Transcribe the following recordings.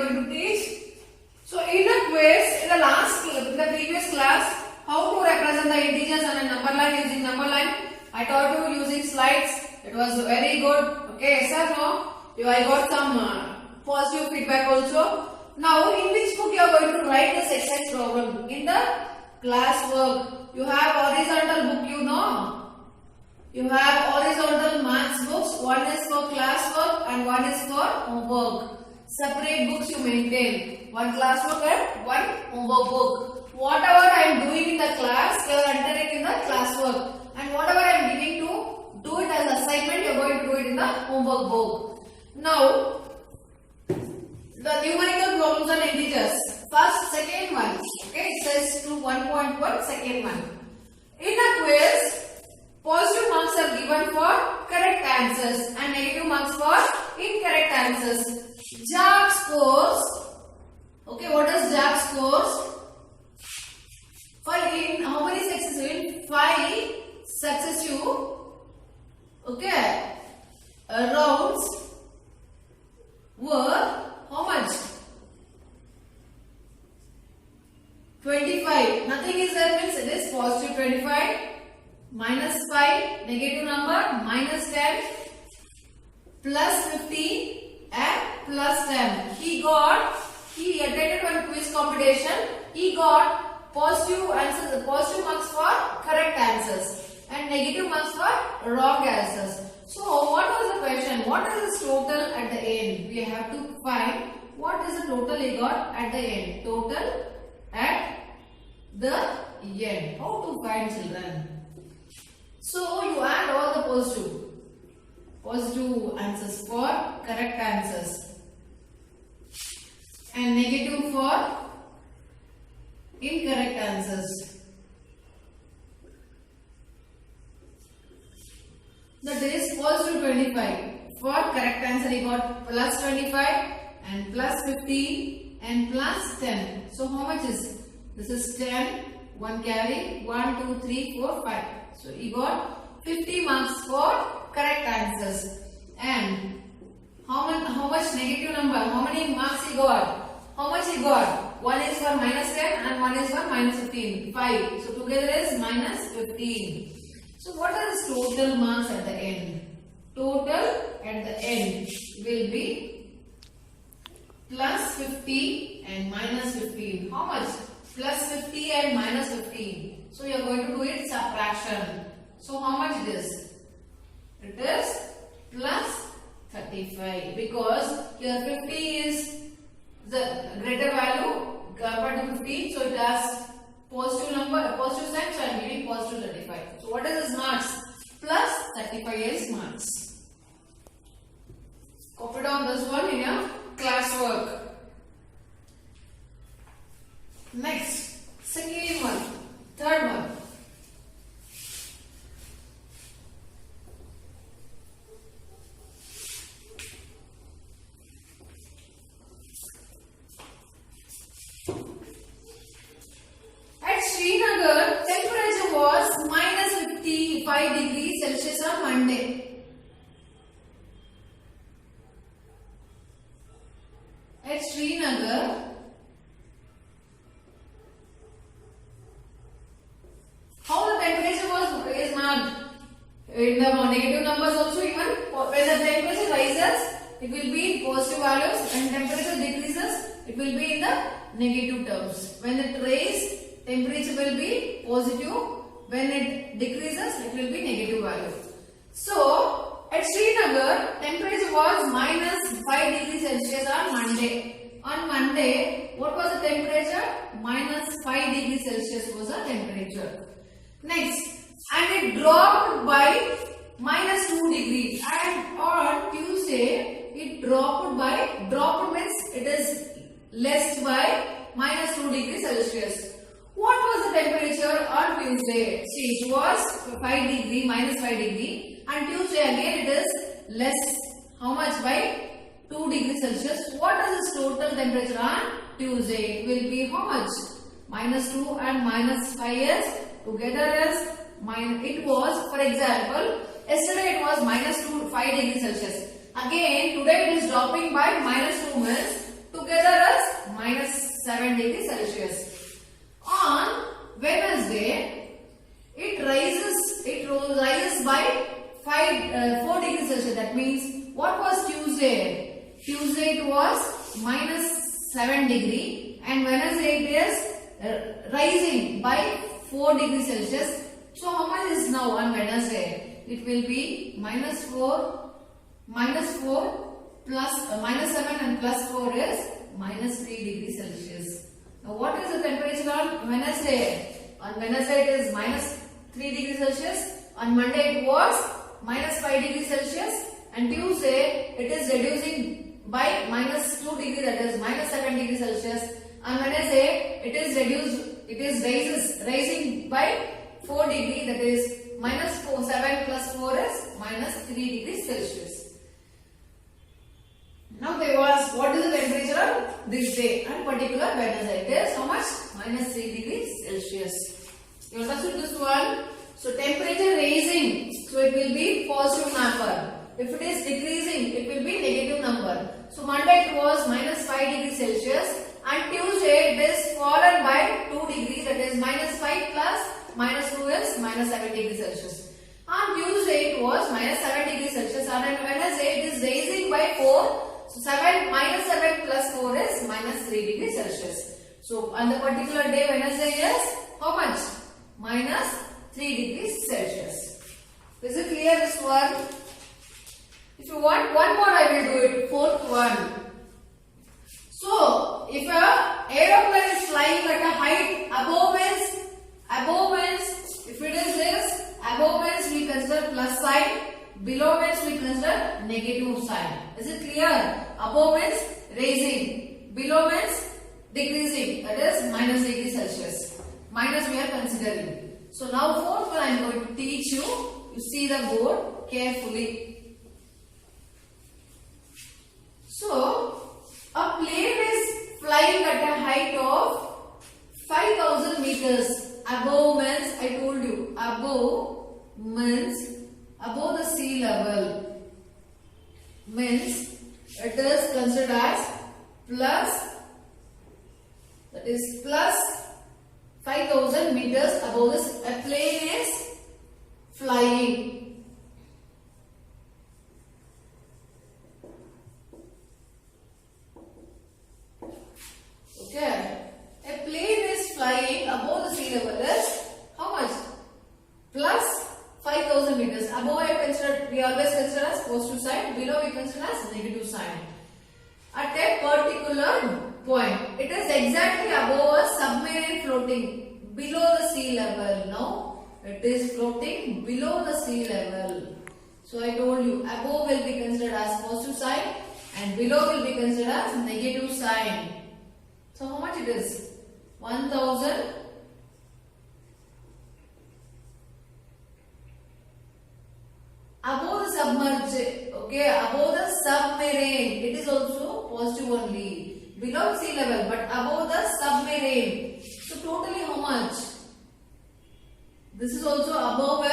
going to teach. So in the quiz, in the previous class, how to represent the integers on a number line using number line. I taught you using slides. It was very good. Okay, sir, no? I got some positive feedback also. Now, in which book you are going to write this exercise problem? In the class work. You have horizontal book, you know. You have horizontal maths books. One is for class work and one is for homework. Separate books you maintain. One class work and one homework book. Whatever I am doing in the class, you are entering in the class work. And whatever I am giving to do it as assignment, you are going to do it in the homework book. Now, the numerical problems on integers. First, second one. Okay, it says to 1.1, second one. In a quiz, positive marks are given for correct answers and negative marks for incorrect answers. JAG scores. Okay, what is JAG scores? For in how many successive? In 5 successive. Okay, rounds were how much? 25. Nothing is there means it is positive 25. Minus 5, negative number, minus 10, plus 50 and plus 10. He attended one quiz competition. He got positive answers, positive marks for correct answers and negative marks for wrong answers. So what was the question? What is the total at the end? We have to find what is the total he got at the end. Total at the end. How to find, children? So you add all the positive answers for correct answers and negative for incorrect answers. That is positive 25. For correct answer he got plus 25 and plus 15 and plus 10. So how much is? This is 10. One carry. 1, 2, 3, 4, 5. So he got 50 marks for correct answers. And how much negative number? How many marks he got? How much he got? One is for minus 10 and one is for minus 15. 5. So together is minus 15. So what are the total marks at the end? Total at the end will be plus 50 and minus 15. How much? Plus 50 and minus 15. So you are going to do it subtraction. So how much it is? It is plus 35 because your 50 is the greater value compared to 15. So it has positive number, positive sign. So I am giving positive 35. So what is this marks? Plus 35 is marks. Copy down this one in your class work. Next, second one, third one. At Srinagar, temperature was minus 55 degrees Celsius on Monday. At Srinagar, how the temperature is marked? In the negative numbers also, even when the temperature rises, it will be in positive values, and temperature decreases, it will be in the negative terms. When it raises, temperature will be positive. When it decreases, it will be negative value. So, at Srinagar, temperature was minus 5 degrees Celsius on Monday. On Monday, what was the temperature? Minus 5 degrees Celsius was the temperature. Next, and it dropped by minus 2 degrees. And on Tuesday, it dropped means it is less by minus 2 degrees Celsius. What was the temperature on Tuesday? See, it was 5 degree, minus 5 degree. And Tuesday again it is less. How much? By 2 degrees Celsius. What is the total temperature on Tuesday? It will be how much? Minus 2 and minus 5 is together is minus. It was, for example, yesterday it was minus 5 degrees Celsius. Again, today it is dropping by minus 2 means to together as -7 degrees Celsius. On Wednesday, it rises by 4 degrees Celsius. That means, what was Tuesday? Tuesday it was -7 degree, and Wednesday it is rising by 4 degrees Celsius. So how much is now on Wednesday? It will be -4 plus -7 and +4 is -3 degrees Celsius. Now what is the temperature on Wednesday? On Wednesday it is -3 degrees Celsius. On Monday it was -5 degrees Celsius, and Tuesday it is reducing by -2 degrees, that is -7 degrees Celsius. On Wednesday it is rising by 4 degrees, that is -7 plus 4 is -3 degrees Celsius. Now they ask, what is the temperature on this day and particular Wednesday? It is how much? -3 degrees Celsius. You understood this one? So temperature raising, so it will be positive number. If it is decreasing, it will be negative number. So Monday it was -5 degrees Celsius, and Tuesday it is fallen by 2 degrees, that is -5 plus -2 is -7 degrees Celsius. On Tuesday it was -7 degrees Celsius, and on Wednesday it is raising by 4. So -7 plus 4 is -3 degrees Celsius. So on the particular day Wednesday is how much? -3 degrees Celsius. Is it clear, this one? If you want one more, I will do it. Fourth one. So if a aeroplane is flying at a height above means if it is this, above means we consider plus sign, below means we consider negative sign. Is it clear? Above means raising, below means decreasing, that is -3 degrees Celsius. Minus we are considering. So now fourth one I am going to teach you. You see the board carefully. So a plane is flying at a height of 5,000 meters. Above means, I told you, above means above the sea level, means it is considered as plus, that is plus 5,000 meters above this. A plane is flying. Okay, a plane is flying above the sea level is how much? Plus 5,000 meters. Above I consider, we always consider as positive sign. Below we consider as negative sign. At a particular point, it is exactly above a submarine floating below the sea level. Now it is floating below the sea level. So I told you, above will be considered as positive sign and below will be considered as negative sign. So how much it is? 1,000 above the submerged, okay, above the submarine, it is also positive only. Below sea level, but above the submarine. So totally how much? This is also above a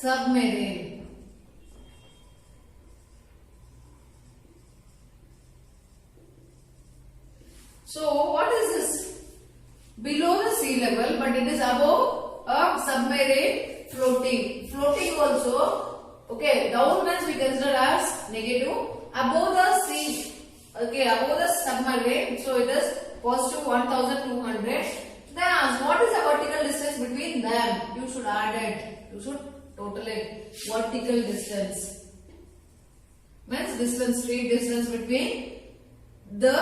submarine. So what is this? Below the sea level, but it is above a submarine floating. Floating also, okay, down means we consider as negative. Above the sea, okay, above the submarine, so it is positive 1,200. Then ask, what is the vertical distance between them? You should add it. You should total it. Vertical distance means distance, straight distance between the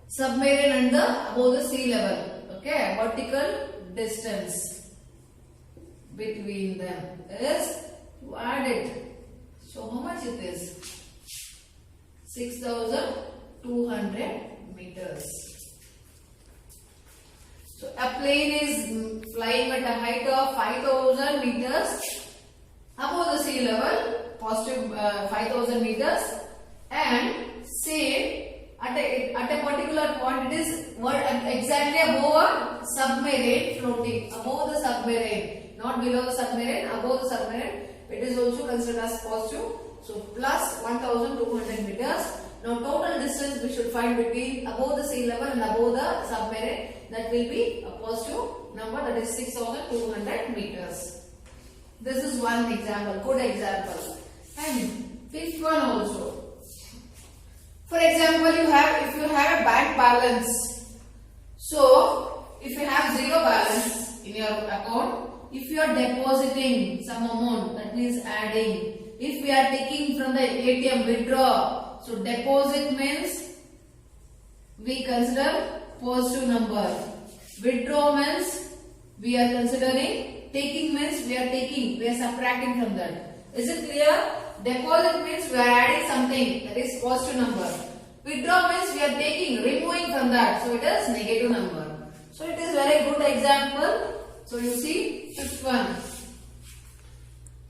submarine and the above the sea level. Okay, vertical distance between them is, you add it. So how much it is? 6,200 meters. So a plane is flying at a height of 5,000 meters above the sea level, positive 5,000 meters, and say at a particular point it is exactly above a submarine floating, above the submarine, not below the submarine, above the submarine. It is also considered as positive. So plus 1,200 meters. Now total distance we should find between above the sea level and above the submarine. That will be a positive number, that is 6,200 meters. This is one example, good example. And fifth one also. For example, if you have a bank balance. So if you have zero balance in your account, if you are depositing some amount, that means adding. If we are taking from the ATM withdraw, so deposit means we consider positive number. Withdraw means we are considering, taking means we are subtracting from that. Is it clear? Deposit means we are adding something, that is positive number. Withdraw means we are taking, removing from that, so it is negative number. So it is very good example. So you see, fifth one.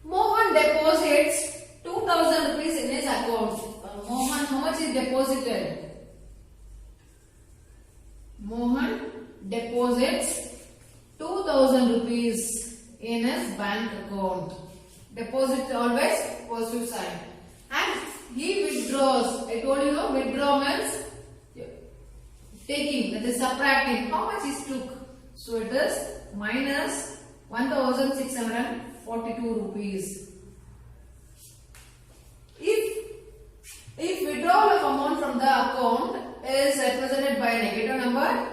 Mohan deposits 2,000 rupees in his account. Mohan, how much is deposited? Mohan deposits 2,000 rupees in his bank account. Deposit always positive sign. And he withdraws. I told you, no, withdraw means taking, that is subtracting. How much he took? So it is minus 1,642 rupees. If withdrawal of amount from the account is represented by a negative number,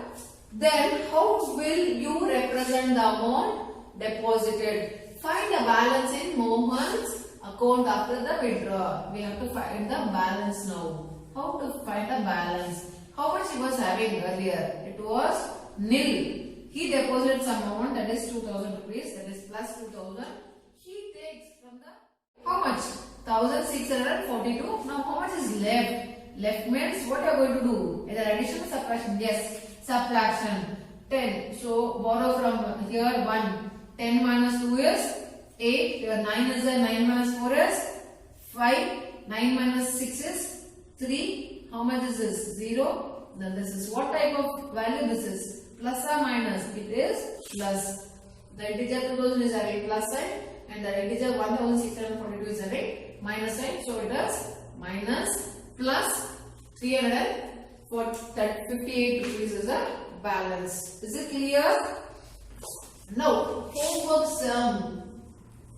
then how will you represent the amount deposited? Find the balance in Mohan's account after the withdrawal. We have to find the balance now. How to find the balance? How much he was having earlier? It was nil. He deposited some amount, that is 2,000 rupees, that is plus 2,000. He takes from the, how much? 1,642. Now how much is left? Left means what you are going to do? Either addition or subtraction? Yes, subtraction. 10. So borrow from here 1. 10 minus 2 is 8. Here 9 is 9 minus 4 is 5. 9 minus 6 is 3. How much is this? 0. Then this is what type of value this is? Plus or minus? It is plus. The integer 2000 is having plus sign and the integer 1642 is having minus sign. So it is minus plus 358 rupees is a balance. Is it clear? Now homework sum.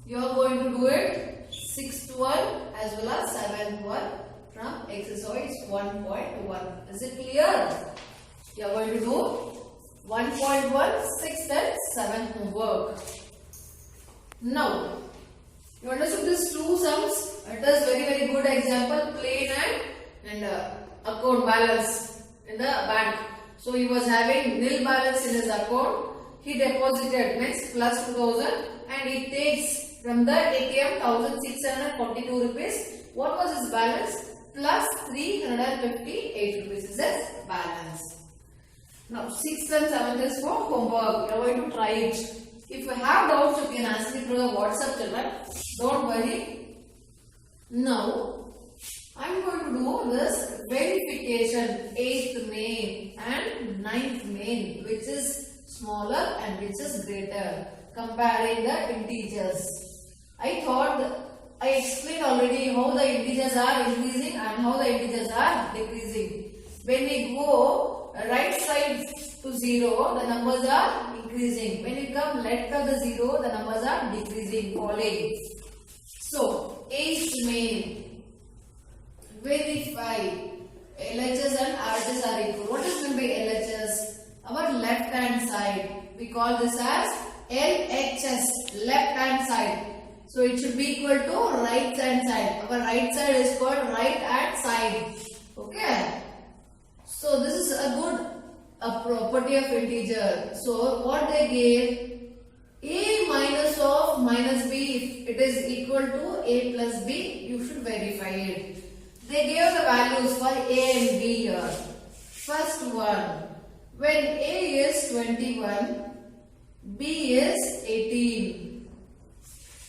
You are going to do it 6th one as well as 7th one from exercise 1.1. Is it clear? You are going to do 1.1, 6th and 7th homework. Now, you understood these two sums? It is very good example, plain and account balance in the bank. So he was having nil balance in his account. He deposited means plus 2,000 and he takes from the ATM 1,642 rupees. What was his balance? Plus 358 rupees is his balance. Now 6th and 7th is for homework. You are going to try it. If you have doubts, you can ask me through the WhatsApp channel. Don't worry. Now I am going to do this verification 8th main and 9th main, which is smaller and which is greater, comparing the integers. I thought I explained already how the integers are increasing and how the integers are decreasing. When we go right side to 0, the numbers are increasing. When we come left of the 0, the numbers are decreasing, falling. So, 8th main. Verify LHS and RHS are equal. What is meant by LHS? Our left hand side. We call this as LHS, left hand side. So it should be equal to right hand side. Our right side is called right hand side. Okay. So this is a good property of integer. So what they gave, a minus of minus b, if it is equal to a plus b, you should verify it. They gave the values for a and b here. First one, when a is 21, b is 18.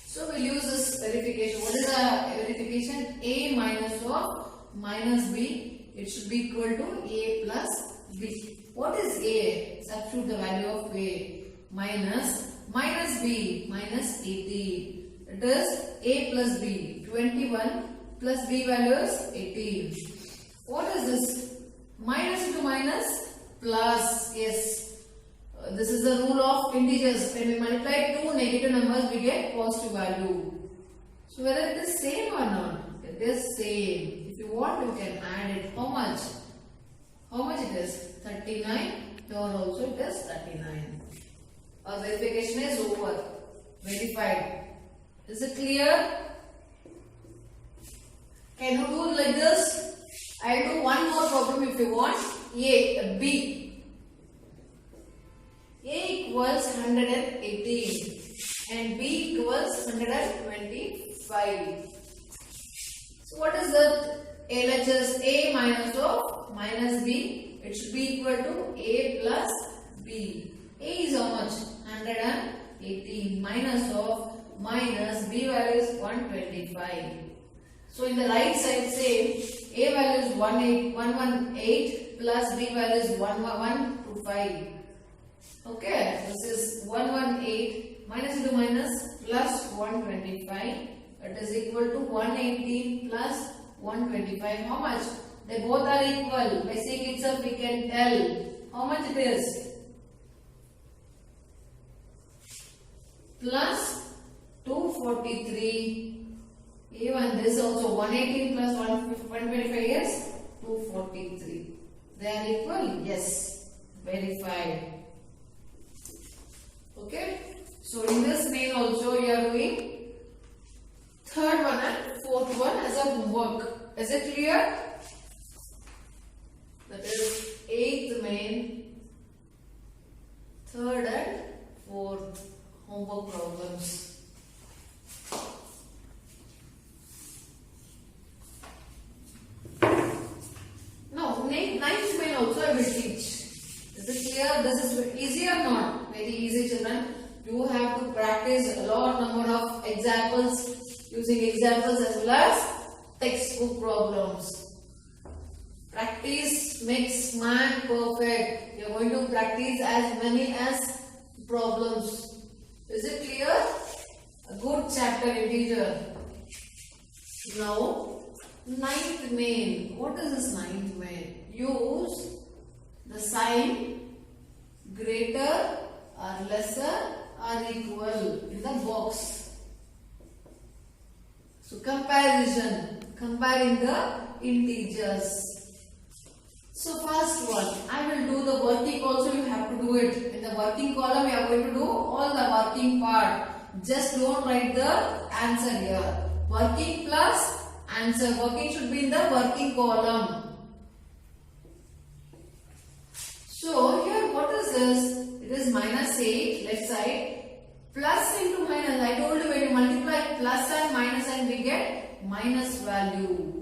So we'll use this verification. What is the verification? A minus of minus b, it should be equal to a plus b. What is a? Substitute the value of a. Minus b minus 18. It is a plus b. 21 plus b value is 18. What is this? Minus into minus plus. Yes. This is the rule of integers. When we multiply two negative numbers, we get positive value. So whether it is same or not, it is same. If you want, you can add it. How much? How much it is? 39. Here also it is 39. Our verification is over. Verified. Is it clear? Can you do like this? I will do one more problem if you want. B. A equals 118 and B equals 125. So what is that? LHS A minus of minus B. It should be equal to A plus B. A is how much? 118 minus of minus B value is 125. So in the right side say A value is 118 plus B value is 125. Okay, this is 118 minus into minus plus 125. That is equal to 118 plus 125. How much? They both are equal. By seeing itself, we can tell how much it is. Plus 243. Even this also 118 plus 125 is 243. They are equal? Yes. Verified. Okay. So in this mail also you are doing third one and fourth one as a homework. Is it clear? That is 8th main, third and fourth homework problems. Now, 9th main also I will teach. Is it clear? This is easy or not? Very easy, children. You have to practice a lot number of examples, using examples as well as textbook problems. Practice makes man perfect. You are going to practice as many as problems. Is it clear? A good chapter integer. Now, 9th main. What is this 9th main? Use the sign greater or lesser or equal in the box. So comparison, comparing the integers. So first one, I will do the working also, you have to do it. In the working column, you are going to do all the working part. Just don't write the answer here. Working plus answer. Working should be in the working column. So here what is this? It is minus 8 left side. Plus into minus. I told you when you multiply plus and minus and we get minus value.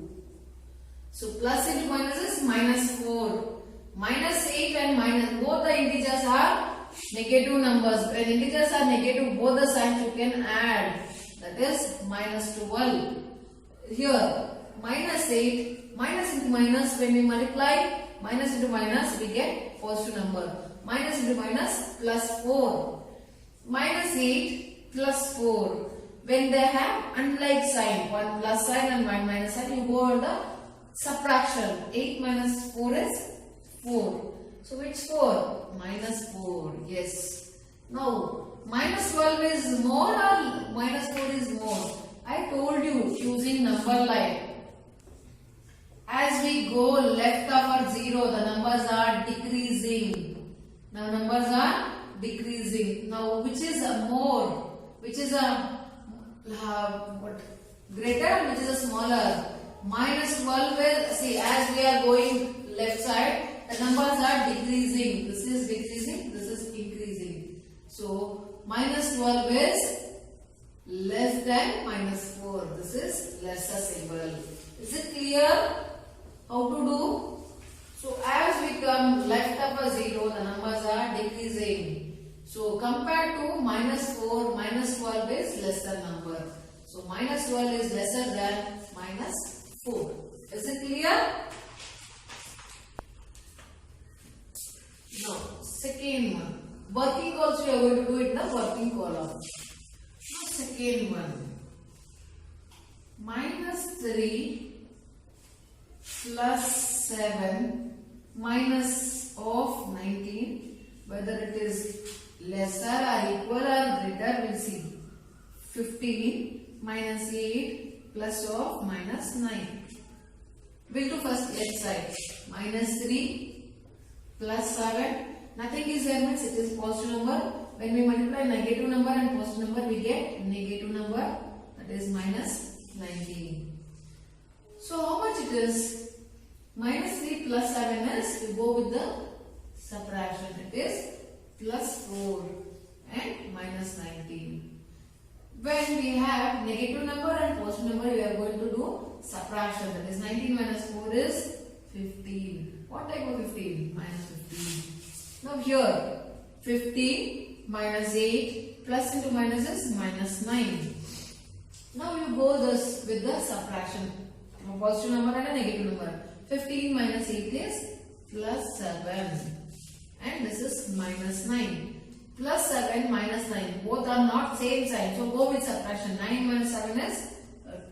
So plus into minus is minus 4. Minus 8 and minus. Both the integers are negative numbers. When integers are negative, both the signs you can add. That is minus 12. Here minus 8. Minus into minus. When we multiply minus into minus, we get positive number. Minus into minus plus 4. Minus 8 plus 4. When they have unlike sign, one plus sign and one minus sign, you go on the subtraction. 8 minus 4 is 4. So which 4? Minus 4. Yes. Now minus 12 is more or minus 4 is more? I told you using number line. As we go left of our 0, the numbers are decreasing. Now numbers are decreasing. Now which is a more? Which is a what? Greater? Which is a smaller? Minus 12 will, see, as we are going left side, the numbers are decreasing. This is decreasing, this is increasing. So minus 12 is less than minus 4. This is lesser symbol. Is it clear? How to do? So as we come left of a 0, the numbers are decreasing. So compared to minus 4, minus 12 is lesser number. So minus 12 is lesser than minus 4. Is it clear? Now second one. Working also you are going to do it in the working column. Now second one. Minus 3 plus 7 minus of 19, whether it is lesser or equal or greater, we'll see. 15 minus 8 plus of minus 9. We'll do first left side. Minus 3 plus 7. Nothing is there means it is positive number. When we multiply negative number and positive number, we get negative number, that is minus 19. So how much it is? Minus 3 plus 7 is, we go with the subtraction. It is plus 4 and minus 19. When we have negative number and positive number, we are going to do subtraction. That is 19 minus 4 is 15. What type of 15? Minus 15. Now here 15 minus 8 plus into minus is minus 9. Now you go this with the subtraction. A positive number and a negative number. 15 minus 8 is plus 7. And this is minus 9. Plus 7 minus 9. Both are not same sign. So go with subtraction. 9 minus 7 is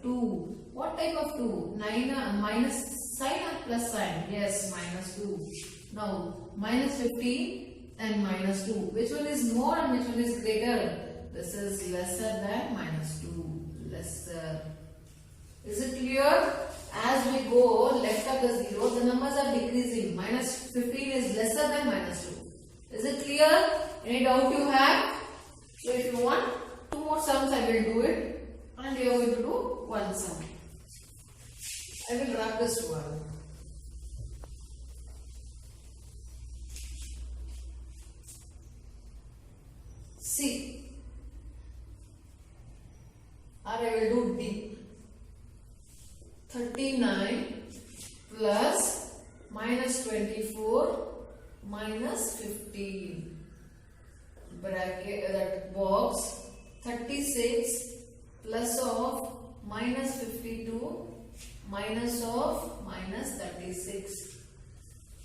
2. What type of 2? 9 minus sign or plus sign? Yes, minus 2. Now minus 15 and minus 2. Which one is more and which one is greater? This is lesser than minus 2. Lesser. Is it clear? As we go left of the 0, the numbers are decreasing. Minus 15 is lesser than minus 2. Is it clear? Any doubt you have? So if you want 2 more sums, I will do it. And you are going to do 1 sum. I will wrap this one. C. Or I will do D. 39 plus minus 24 minus 15. Bracket, that box. 36 plus of minus 52 minus of minus 36.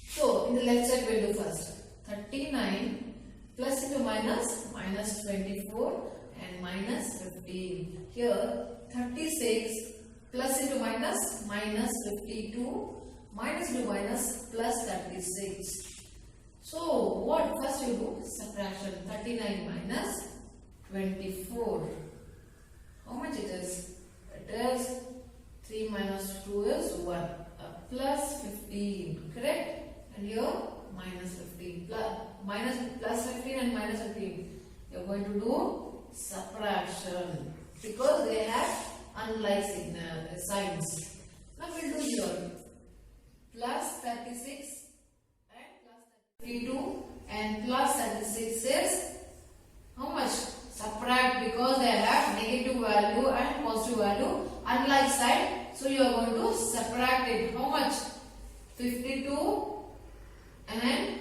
So in the left side we will do first. 39 plus into minus, minus 24 and minus 15. Here 36 plus into minus, minus 52 minus into minus plus 36. So what first you do? Subtraction. 39 minus 24. How much it is? It is 3 minus 2 is 1. Plus 15. Correct? And here minus 15. Plus 15 and minus 15. You are going to do subtraction. Because they have unlike signs. Now we will do here. Plus 36 and plus 52 and plus 36 is how much? Subtract, because they have negative value and positive value unlike sign. So you are going to subtract it. How much? 52 and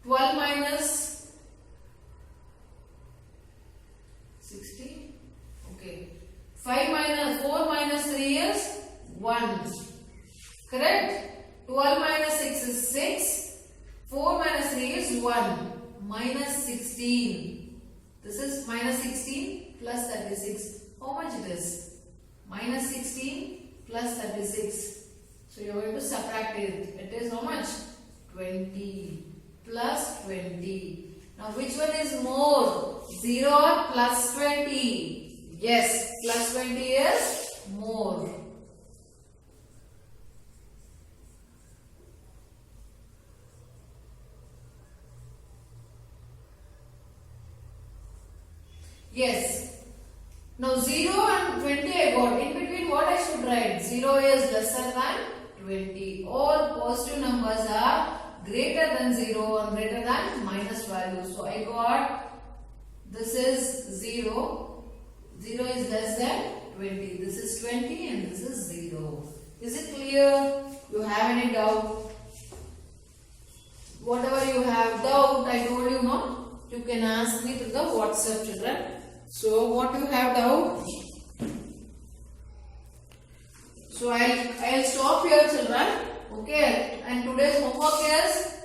12 minus 60. Okay. 5 minus 4 minus 3 is 1. Correct? 12 minus 6 is 6. 4 minus 3 is 1. Minus 16. This is minus 16 plus 36. How much it is? Minus 16 plus 36. So you are going to subtract it. It is how much? 20 plus 20. Now which one is more? 0 or plus 20? Yes, plus 20 is more. Yes. Now 0 and 20 I got. In between what I should write? 0 is lesser than 20. All positive numbers are greater than 0 and greater than minus value. So I got this is 0. 0 is less than 20. This is 20 and this is 0. Is it clear? You have any doubt? Whatever you have doubt, I told you no. You can ask me through the WhatsApp, children. So what you have doubt? So I'll stop here, children. Okay. And today's homework is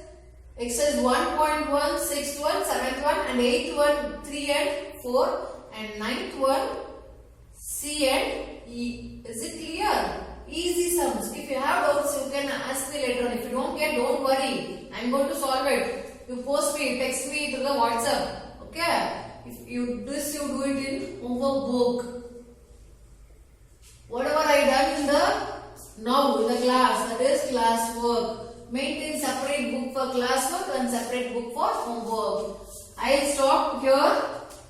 exercise 1.1, 6th one, 7th one, and 8th one, 3 and 4, and 9th one, C and Is it clear? Easy sums. If you have doubts, you can ask me later on. If you don't get, don't worry. I'm going to solve it. You post me, text me through the WhatsApp. Okay? If you do it in homework book. Whatever I done in the class, that is class work. Maintain separate book for class work and separate book for homework. I'll stop here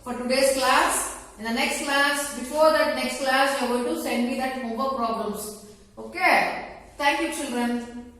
for today's class. In the next class, before that next class, you are going to send me that homework problems. Okay? Thank you, children.